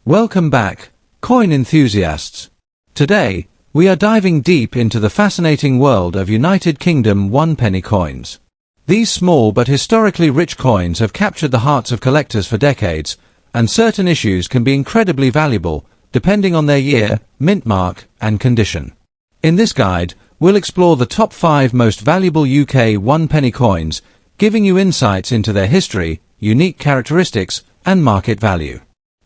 Welcome back, coin enthusiasts. Today, we are diving deep into the fascinating world of United Kingdom 1-penny coins. These small but historically rich coins have captured the hearts of collectors for decades, and certain issues can be incredibly valuable, depending on their year, mint mark, and condition. In this guide, we'll explore the top 5 most valuable UK 1-penny coins, giving you insights into their history, unique characteristics, and market value.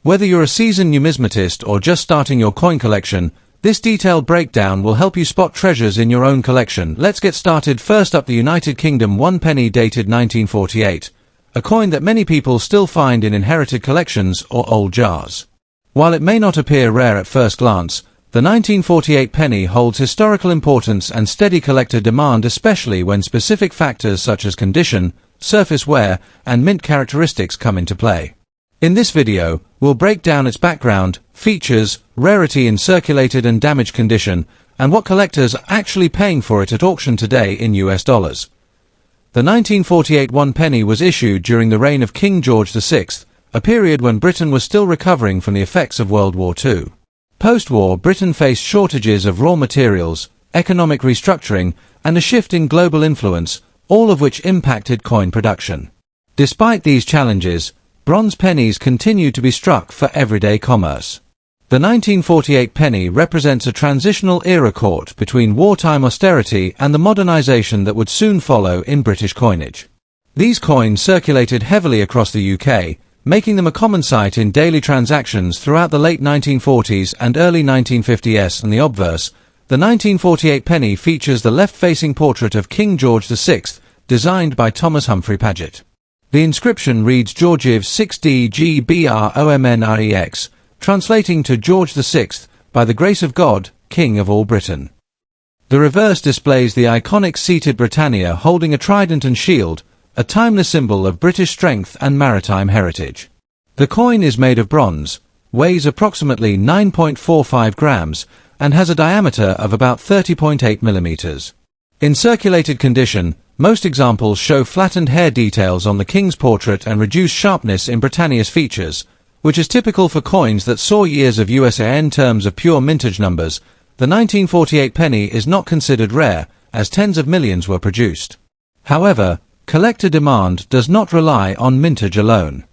Whether you're a seasoned numismatist or just starting your coin collection, this detailed breakdown will help you spot treasures in your own collection. Let's get started. First up, the United Kingdom 1-penny dated 1948, a coin that many people still find in inherited collections or old jars. While it may not appear rare at first glance, the 1948 penny holds historical importance and steady collector demand, especially when specific factors such as condition, surface wear, and mint characteristics come into play. In this video, we'll break down its background, features, rarity in circulated and damaged condition, and what collectors are actually paying for it at auction today in US dollars. The 1948 1-penny was issued during the reign of King George VI, a period when Britain was still recovering from the effects of World War II. Post-war, Britain faced shortages of raw materials, economic restructuring, and a shift in global influence, all of which impacted coin production. Despite these challenges, bronze pennies continued to be struck for everyday commerce. The 1948 penny represents a transitional era caught between wartime austerity and the modernization that would soon follow in British coinage. These coins circulated heavily across the UK, making them a common sight in daily transactions throughout the late 1940s and early 1950s. And the obverse, the 1948 penny features the left-facing portrait of King George VI, designed by Thomas Humphrey Paget. The inscription reads Georgiv 6DGBROMNREX, translating to George VI, by the grace of God, King of all Britain. The reverse displays the iconic seated Britannia holding a trident and shield, a timeless symbol of British strength and maritime heritage. The coin is made of bronze, weighs approximately 9.45 grams, and has a diameter of about 30.8 millimeters. In circulated condition, most examples show flattened hair details on the king's portrait and reduced sharpness in Britannia's features, which is typical for coins that saw years of use. In terms of pure mintage numbers, the 1948 penny is not considered rare, as tens of millions were produced. However, collector demand does not rely on mintage alone.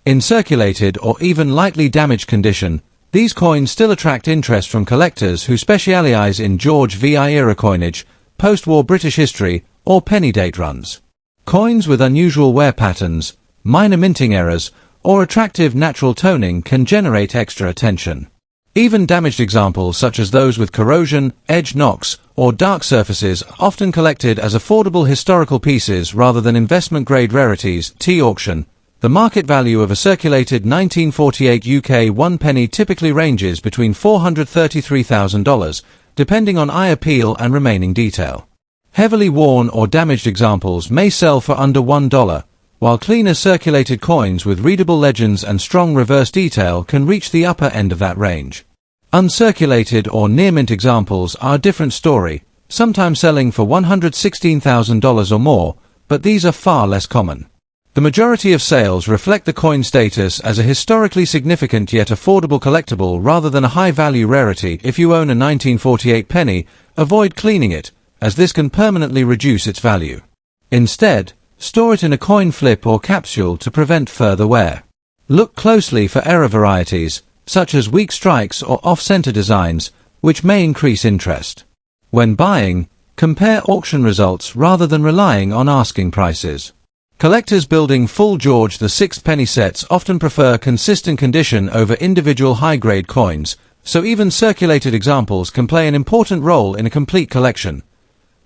In circulated or even lightly damaged condition, these coins still attract interest from collectors who specialize in George VI era coinage, post-war British history, or penny date runs. Coins with unusual wear patterns, minor minting errors, or attractive natural toning can generate extra attention. Even damaged examples such as those with corrosion, edge knocks, or dark surfaces are often collected as affordable historical pieces rather than investment-grade rarities. Auction. The market value of a circulated 1948 UK 1-penny typically ranges between $433,000, depending on eye appeal and remaining detail. Heavily worn or damaged examples may sell for under $1, while cleaner circulated coins with readable legends and strong reverse detail can reach the upper end of that range. Uncirculated or near-mint examples are a different story, sometimes selling for $116,000 or more, but these are far less common. The majority of sales reflect the coin's status as a historically significant yet affordable collectible rather than a high-value rarity. If you own a 1948 penny, avoid cleaning it, as this can permanently reduce its value. Instead, store it in a coin flip or capsule to prevent further wear. Look closely for error varieties, such as weak strikes or off-center designs, which may increase interest. When buying, compare auction results rather than relying on asking prices. Collectors building full George VI penny sets often prefer consistent condition over individual high-grade coins, so even circulated examples can play an important role in a complete collection.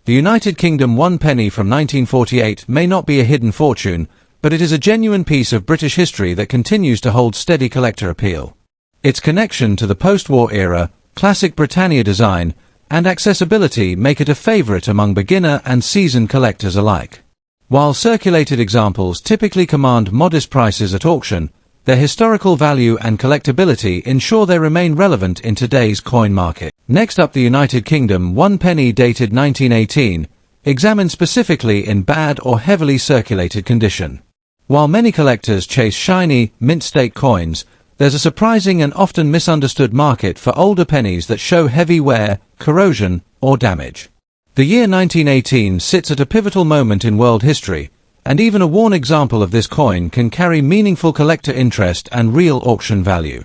The United Kingdom 1-penny from 1948 may not be a hidden fortune, but it is a genuine piece of British history that continues to hold steady collector appeal. Its connection to the post-war era, classic Britannia design, and accessibility make it a favorite among beginner and seasoned collectors alike. While circulated examples typically command modest prices at auction, their historical value and collectability ensure they remain relevant in today's coin market. Next up, the United Kingdom 1-penny dated 1918, examined specifically in bad or heavily circulated condition. While many collectors chase shiny, mint-state coins, There's a surprising and often misunderstood market for older pennies that show heavy wear, corrosion, or damage. The year 1918 sits at a pivotal moment in world history, and even a worn example of this coin can carry meaningful collector interest and real auction value.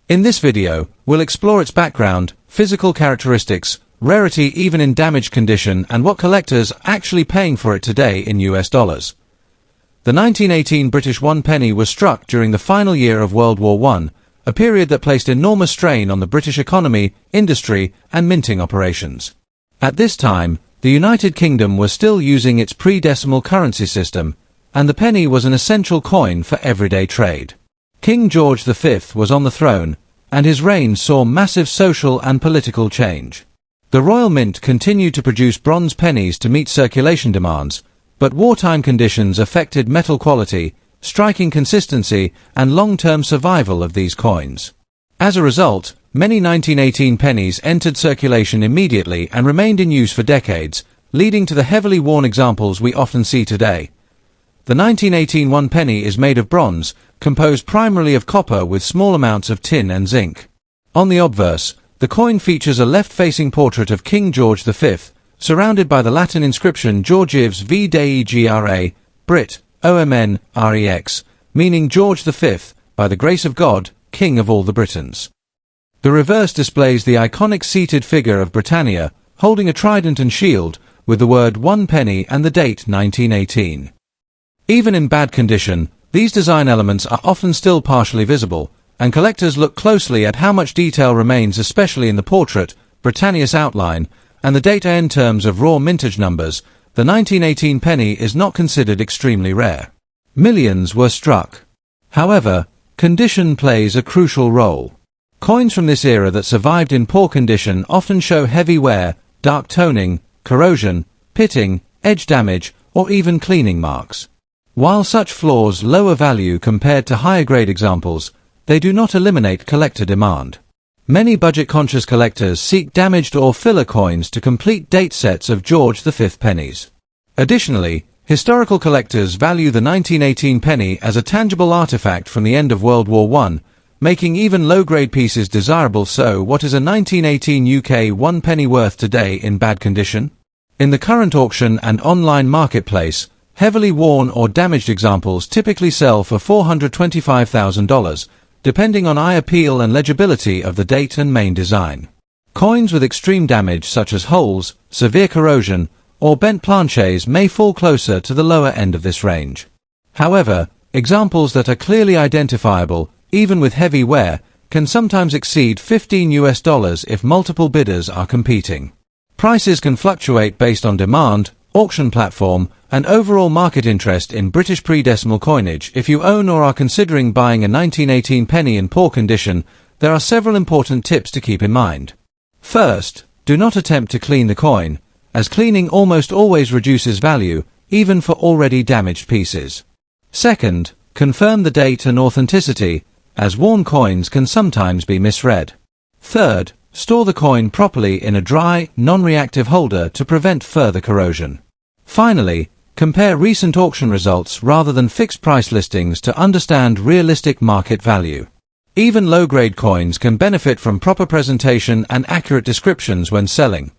In this video, we'll explore its background, physical characteristics, rarity even in damaged condition, and what collectors are actually paying for it today in US dollars. The 1918 British one penny was struck during the final year of World War I, a period that placed enormous strain on the British economy, industry, and minting operations. At this time, the United Kingdom was still using its pre-decimal currency system, and the penny was an essential coin for everyday trade. King George V was on the throne, and his reign saw massive social and political change. The Royal Mint continued to produce bronze pennies to meet circulation demands, but wartime conditions affected metal quality, striking consistency, and long-term survival of these coins. As a result, many 1918 pennies entered circulation immediately and remained in use for decades, leading to the heavily worn examples we often see today. The 1918 one penny is made of bronze, composed primarily of copper with small amounts of tin and zinc. On the obverse, the coin features a left-facing portrait of King George V, surrounded by the Latin inscription Georgievs V Dei Gra, Brit, Omn, Rex, meaning George V, by the grace of God, King of all the Britons. The reverse displays the iconic seated figure of Britannia, holding a trident and shield, with the word one penny and the date 1918. Even in bad condition, these design elements are often still partially visible, and collectors look closely at how much detail remains, especially in the portrait, Britannia's outline, and the data in terms of raw mintage numbers. The 1918 penny is not considered extremely rare. Millions were struck. However, condition plays a crucial role. Coins from this era that survived in poor condition often show heavy wear, dark toning, corrosion, pitting, edge damage, or even cleaning marks. While such flaws lower value compared to higher-grade examples, they do not eliminate collector demand. Many budget-conscious collectors seek damaged or filler coins to complete date sets of George V pennies. Additionally, historical collectors value the 1918 penny as a tangible artifact from the end of World War I, making even low-grade pieces desirable. So, what is a 1918 UK one penny worth today in bad condition? In the current auction and online marketplace, heavily worn or damaged examples typically sell for $425,000, depending on eye appeal and legibility of the date and main design. Coins with extreme damage such as holes, severe corrosion, or bent planchets may fall closer to the lower end of this range. However, examples that are clearly identifiable, even with heavy wear, can sometimes exceed $15 if multiple bidders are competing. Prices can fluctuate based on demand, auction platform, and overall market interest in British pre-decimal coinage. If you own or are considering buying a 1918 penny in poor condition, there are several important tips to keep in mind. First, do not attempt to clean the coin, as cleaning almost always reduces value, even for already damaged pieces. Second, confirm the date and authenticity, as worn coins can sometimes be misread. Third, store the coin properly in a dry, non-reactive holder to prevent further corrosion. Finally, compare recent auction results rather than fixed price listings to understand realistic market value. Even low-grade coins can benefit from proper presentation and accurate descriptions when selling.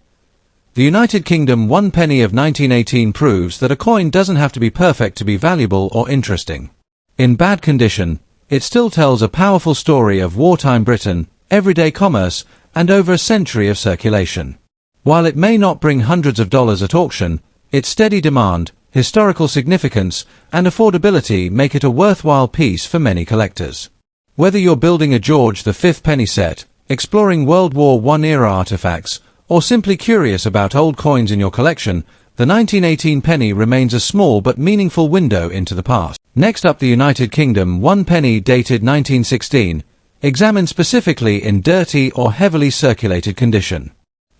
The United Kingdom one penny of 1918 proves that a coin doesn't have to be perfect to be valuable or interesting. In bad condition, it still tells a powerful story of wartime Britain, everyday commerce, and over a century of circulation. While it may not bring hundreds of dollars at auction, its steady demand, historical significance, and affordability make it a worthwhile piece for many collectors. Whether you're building a George V penny set, exploring World War I era artifacts, or simply curious about old coins in your collection, the 1918 penny remains a small but meaningful window into the past. Next up, the United Kingdom one penny dated 1916, examined specifically in dirty or heavily circulated condition.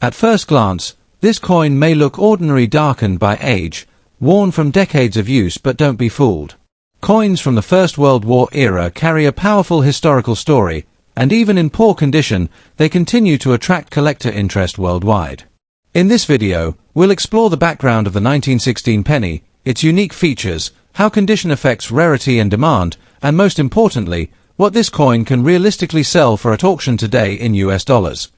At first glance, this coin may look ordinary, darkened by age, worn from decades of use, but don't be fooled. Coins from the First World War era carry a powerful historical story, and even in poor condition, they continue to attract collector interest worldwide. In this video, we'll explore the background of the 1916 penny, its unique features, how condition affects rarity and demand, and most importantly, what this coin can realistically sell for at auction today in US dollars.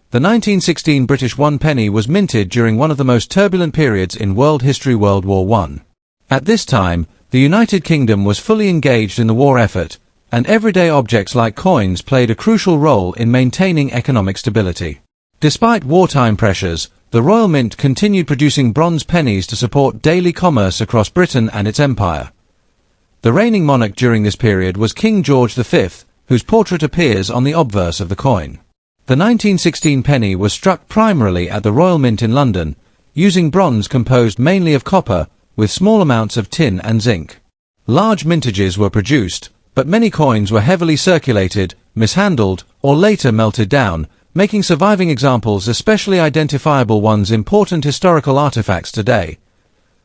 The 1916 British 1 penny was minted during one of the most turbulent periods in world history, World War I. At this time, the United Kingdom was fully engaged in the war effort, and everyday objects like coins played a crucial role in maintaining economic stability. Despite wartime pressures, the Royal Mint continued producing bronze pennies to support daily commerce across Britain and its empire. The reigning monarch during this period was King George V, whose portrait appears on the obverse of the coin. The 1916 penny was struck primarily at the Royal Mint in London, using bronze composed mainly of copper, with small amounts of tin and zinc. Large mintages were produced, but many coins were heavily circulated, mishandled, or later melted down, making surviving examples, especially identifiable ones, important historical artifacts today.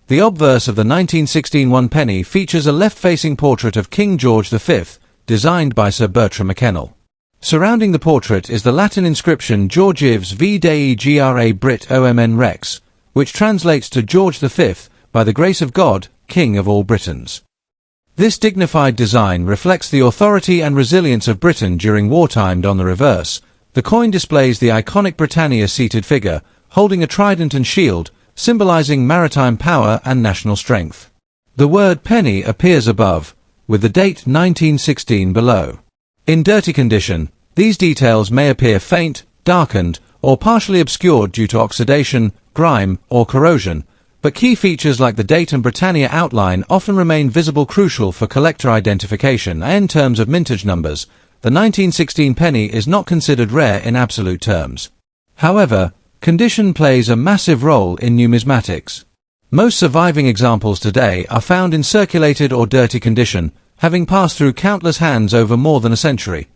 The obverse of the 1916 1 penny features a left-facing portrait of King George V, designed by Sir Bertram McKennell. Surrounding the portrait is the Latin inscription Georgievs V Dei Gra Brit Omn Rex, which translates to George V, by the grace of God, King of all Britons. This dignified design reflects the authority and resilience of Britain during wartime. On the reverse, the coin displays the iconic Britannia-seated figure, holding a trident and shield, symbolizing maritime power and national strength. The word penny appears above, with the date 1916 below. In dirty condition, these details may appear faint, darkened, or partially obscured due to oxidation, grime, or corrosion, but key features like the date and Britannia outline often remain visible, crucial for collector identification. In terms of mintage numbers, the 1916 penny is not considered rare in absolute terms. However, condition plays a massive role in numismatics. Most surviving examples today are found in circulated or dirty condition, having passed through countless hands over more than a century.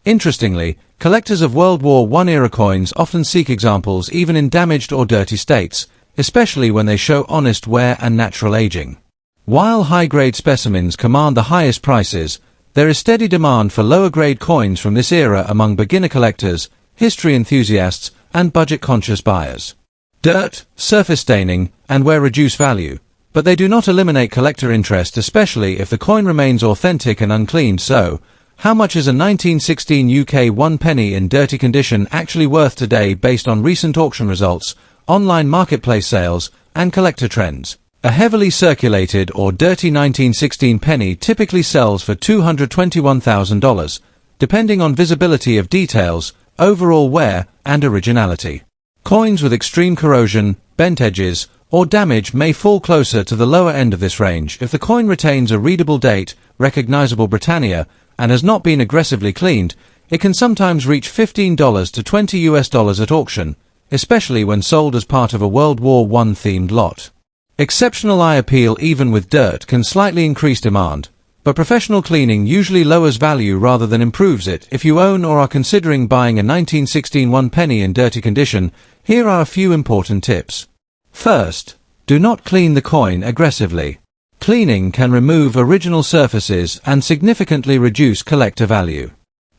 Interestingly, collectors of World War I era coins often seek examples even in damaged or dirty states, especially when they show honest wear and natural aging. While high-grade specimens command the highest prices, there is steady demand for lower-grade coins from this era among beginner collectors, history enthusiasts, and budget-conscious buyers. Dirt, surface staining, and wear reduce value, but they do not eliminate collector interest, especially if the coin remains authentic and uncleaned. So, how much is a 1916 UK 1 penny in dirty condition actually worth today based on recent auction results, online marketplace sales, and collector trends? A heavily circulated or dirty 1916 penny typically sells for $221,000, depending on visibility of details, overall wear, and originality. Coins with extreme corrosion, bent edges, or damage may fall closer to the lower end of this range. If the coin retains a readable date, recognizable Britannia, and has not been aggressively cleaned, it can sometimes reach $15 to $20 at auction, especially when sold as part of a World War I themed lot. Exceptional eye appeal even with dirt can slightly increase demand, but professional cleaning usually lowers value rather than improves it. If you own or are considering buying a 1916 1 penny in dirty condition, here are a few important tips. First, do not clean the coin aggressively. Cleaning can remove original surfaces and significantly reduce collector value.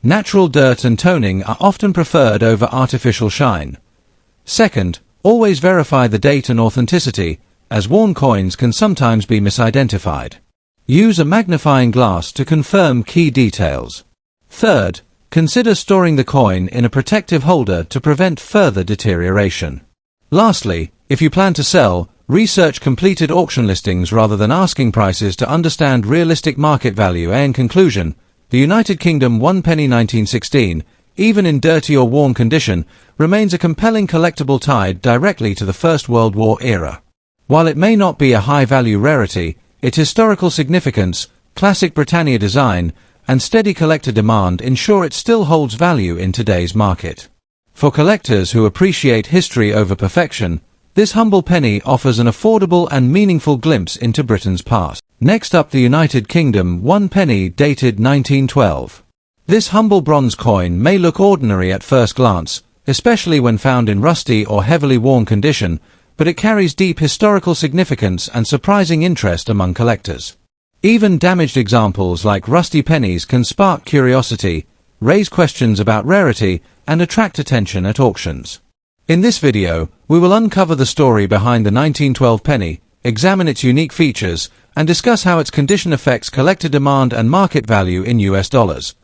Natural dirt and toning are often preferred over artificial shine. Second, always verify the date and authenticity, as worn coins can sometimes be misidentified. Use a magnifying glass to confirm key details. Third, consider storing the coin in a protective holder to prevent further deterioration. Lastly, if you plan to sell, research completed auction listings rather than asking prices to understand realistic market value. In conclusion, the United Kingdom 1 penny 1916, even in dirty or worn condition, remains a compelling collectible tied directly to the First World War era. While it may not be a high-value rarity, its historical significance, classic Britannia design, and steady collector demand ensure it still holds value in today's market. For collectors who appreciate history over perfection, this humble penny offers an affordable and meaningful glimpse into Britain's past. Next up, the United Kingdom 1 penny dated 1912. This humble bronze coin may look ordinary at first glance, especially when found in rusty or heavily worn condition, but it carries deep historical significance and surprising interest among collectors. Even damaged examples like rusty pennies can spark curiosity, raise questions about rarity, and attract attention at auctions. In this video, we will uncover the story behind the 1912 penny, examine its unique features, and discuss how its condition affects collector demand and market value in US dollars.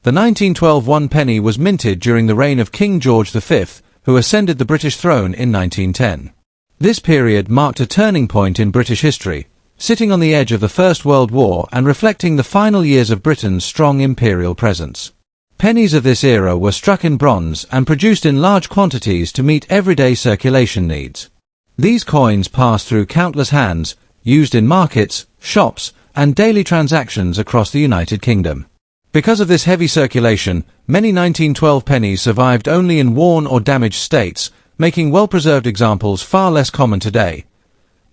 The 1912 one penny was minted during the reign of King George V, who ascended the British throne in 1910. This period marked a turning point in British history, sitting on the edge of the First World War and reflecting the final years of Britain's strong imperial presence. Pennies of this era were struck in bronze and produced in large quantities to meet everyday circulation needs. These coins passed through countless hands, used in markets, shops, and daily transactions across the United Kingdom. Because of this heavy circulation, many 1912 pennies survived only in worn or damaged states, making well-preserved examples far less common today.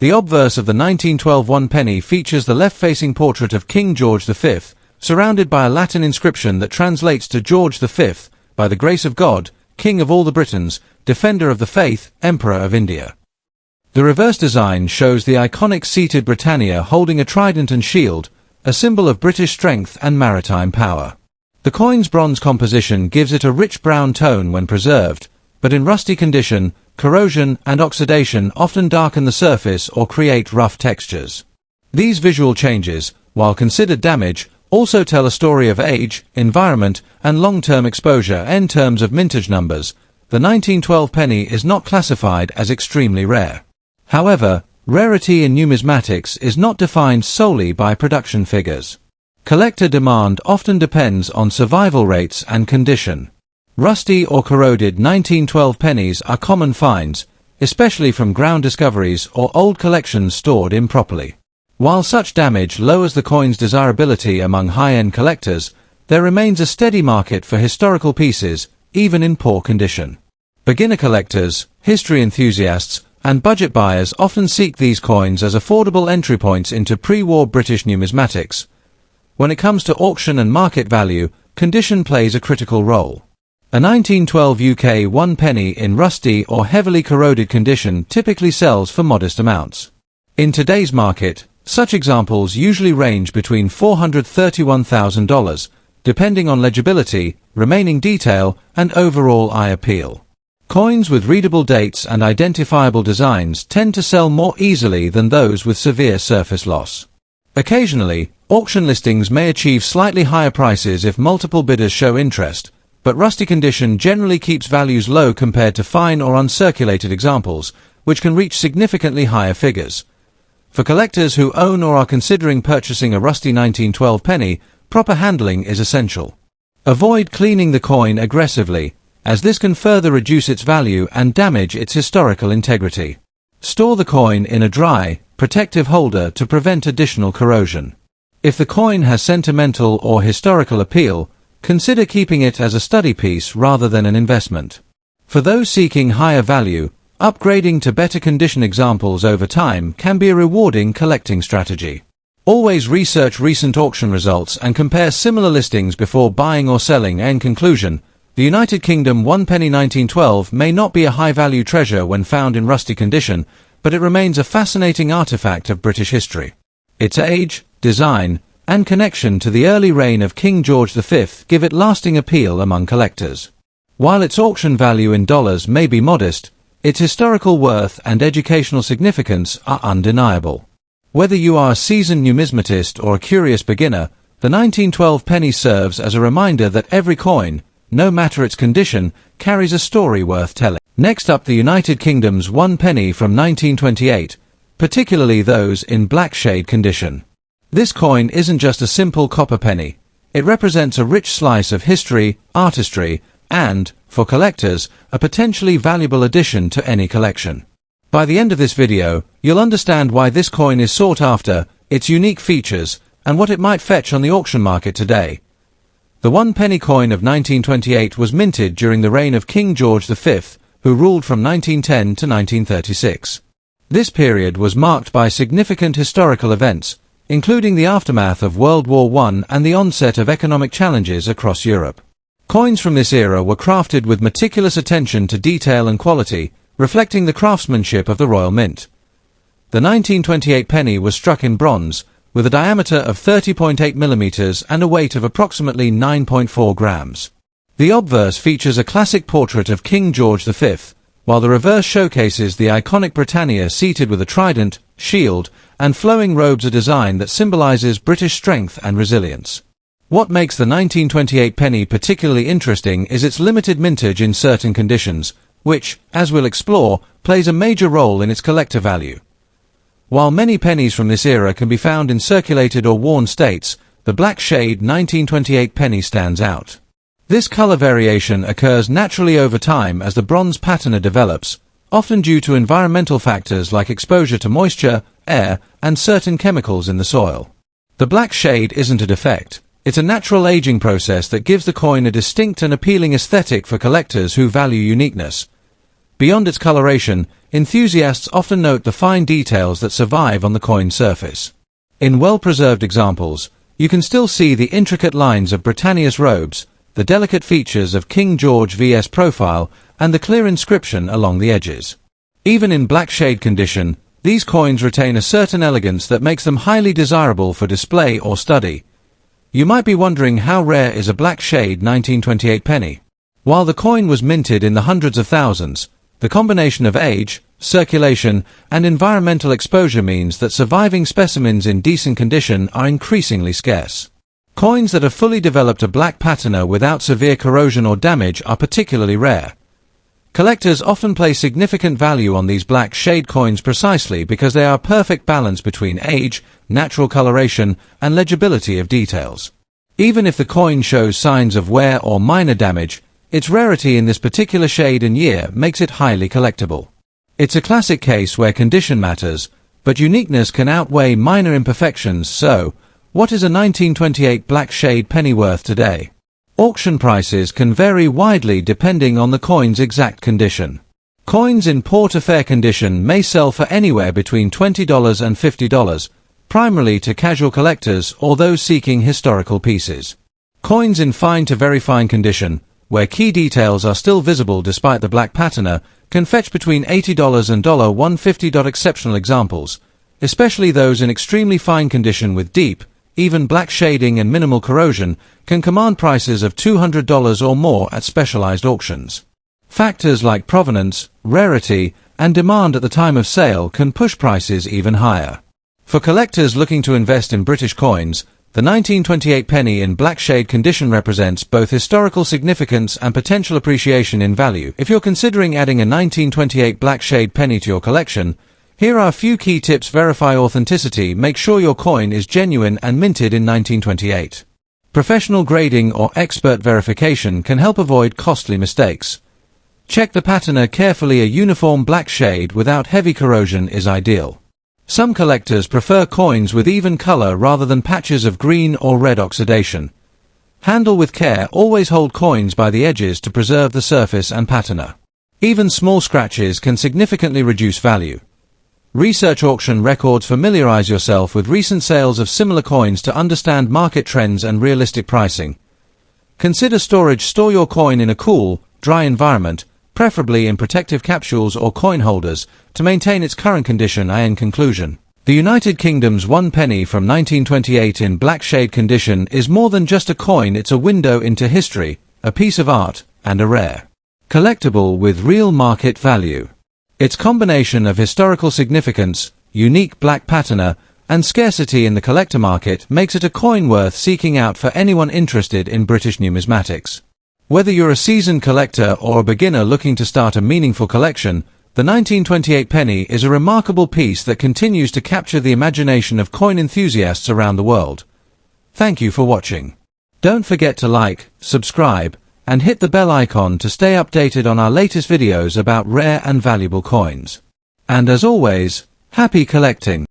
The obverse of the 1912 one penny features the left-facing portrait of King George V, surrounded by a Latin inscription that translates to George V, by the grace of God, King of all the Britons, Defender of the Faith, Emperor of India. The reverse design shows the iconic seated Britannia holding a trident and shield, a symbol of British strength and maritime power. The coin's bronze composition gives it a rich brown tone when preserved, but in rusty condition, corrosion and oxidation often darken the surface or create rough textures. These visual changes, while considered damage, also tell a story of age, environment, and long-term exposure. In terms of mintage numbers, the 1912 penny is not classified as extremely rare. However, rarity in numismatics is not defined solely by production figures. Collector demand often depends on survival rates and condition. Rusty or corroded 1912 pennies are common finds, especially from ground discoveries or old collections stored improperly. While such damage lowers the coin's desirability among high-end collectors, there remains a steady market for historical pieces, even in poor condition. Beginner collectors, history enthusiasts, and budget buyers often seek these coins as affordable entry points into pre-war British numismatics. When it comes to auction and market value, condition plays a critical role. A 1912 UK one penny in rusty or heavily corroded condition typically sells for modest amounts. In today's market, such examples usually range between $431,000, depending on legibility, remaining detail, and overall eye appeal. Coins with readable dates and identifiable designs tend to sell more easily than those with severe surface loss. Occasionally, auction listings may achieve slightly higher prices if multiple bidders show interest, but rusty condition generally keeps values low compared to fine or uncirculated examples, which can reach significantly higher figures. For collectors who own or are considering purchasing a rusty 1912 penny, proper handling is essential. Avoid cleaning the coin aggressively, as this can further reduce its value and damage its historical integrity. Store the coin in a dry, protective holder to prevent additional corrosion. If the coin has sentimental or historical appeal, consider keeping it as a study piece rather than an investment. For those seeking higher value, upgrading to better condition examples over time can be a rewarding collecting strategy. Always research recent auction results and compare similar listings before buying or selling. In conclusion, the United Kingdom one penny 1912 may not be a high-value treasure when found in rusty condition, but it remains a fascinating artifact of British history. Its age, design, and connection to the early reign of King George V give it lasting appeal among collectors. While its auction value in dollars may be modest, its historical worth and educational significance are undeniable. Whether you are a seasoned numismatist or a curious beginner, the 1912 penny serves as a reminder that every coin, no matter its condition, carries a story worth telling. Next up, the United Kingdom's one penny from 1928, particularly those in black shade condition. This coin isn't just a simple copper penny. It represents a rich slice of history, artistry, and, for collectors, a potentially valuable addition to any collection. By the end of this video, you'll understand why this coin is sought after, its unique features, and what it might fetch on the auction market today. The one penny coin of 1928 was minted during the reign of King George V, who ruled from 1910 to 1936. This period was marked by significant historical events, including the aftermath of World War I and the onset of economic challenges across Europe. Coins from this era were crafted with meticulous attention to detail and quality, reflecting the craftsmanship of the Royal Mint. The 1928 penny was struck in bronze, with a diameter of 30.8 mm and a weight of approximately 9.4 grams. The obverse features a classic portrait of King George V, while the reverse showcases the iconic Britannia seated with a trident, shield, and flowing robes a design that symbolizes British strength and resilience. What makes the 1928 penny particularly interesting is its limited mintage in certain conditions, which, as we'll explore, plays a major role in its collector value. While many pennies from this era can be found in circulated or worn states, the black shade 1928 penny stands out. This color variation occurs naturally over time as the bronze patina develops, often due to environmental factors like exposure to moisture, air, and certain chemicals in the soil. The black shade isn't a defect. It's a natural aging process that gives the coin a distinct and appealing aesthetic for collectors who value uniqueness. Beyond its coloration, enthusiasts often note the fine details that survive on the coin's surface. In well-preserved examples, you can still see the intricate lines of Britannia's robes, the delicate features of King George VS profile, and the clear inscription along the edges. Even in black shade condition, these coins retain a certain elegance that makes them highly desirable for display or study. You might be wondering how rare is a black shade 1928 penny. While the coin was minted in the hundreds of thousands, the combination of age, circulation, and environmental exposure means that surviving specimens in decent condition are increasingly scarce. Coins that have fully developed a black patina without severe corrosion or damage are particularly rare. Collectors often place significant value on these black shade coins precisely because they are a perfect balance between age, natural coloration, and legibility of details. Even if the coin shows signs of wear or minor damage, its rarity in this particular shade and year makes it highly collectible. It's a classic case where condition matters, but uniqueness can outweigh minor imperfections. So, what is a 1928 black shade penny worth today? Auction prices can vary widely depending on the coin's exact condition. Coins in poor to fair condition may sell for anywhere between $20 and $50, primarily to casual collectors or those seeking historical pieces. Coins in fine to very fine condition, where key details are still visible despite the black patina, can fetch between $80 and $150. Exceptional examples, especially those in extremely fine condition with deep, even black shading and minimal corrosion, can command prices of $200 or more at specialized auctions. Factors like provenance, rarity, and demand at the time of sale can push prices even higher. For collectors looking to invest in British coins, the 1928 penny in black shade condition represents both historical significance and potential appreciation in value. If you're considering adding a 1928 black shade penny to your collection, here are a few key tips. Verify authenticity. Make sure your coin is genuine and minted in 1928. Professional grading or expert verification can help avoid costly mistakes. Check the patina carefully. A uniform black shade without heavy corrosion is ideal. Some collectors prefer coins with even color rather than patches of green or red oxidation. Handle with care. Always hold coins by the edges to preserve the surface and patina. Even small scratches can significantly reduce value. Research auction records. Familiarize yourself with recent sales of similar coins to understand market trends and realistic pricing. Consider storage. Store your coin in a cool, dry environment, preferably in protective capsules or coin holders, to maintain its current condition. In conclusion, the United Kingdom's 1 penny from 1928 in black shade condition is more than just a coin. It's a window into history, a piece of art, and a rare collectible with real market value. Its combination of historical significance, unique black patina, and scarcity in the collector market makes it a coin worth seeking out for anyone interested in British numismatics. Whether you're a seasoned collector or a beginner looking to start a meaningful collection, the 1928 penny is a remarkable piece that continues to capture the imagination of coin enthusiasts around the world. Thank you for watching. Don't forget to like, subscribe, and hit the bell icon to stay updated on our latest videos about rare and valuable coins. And as always, happy collecting!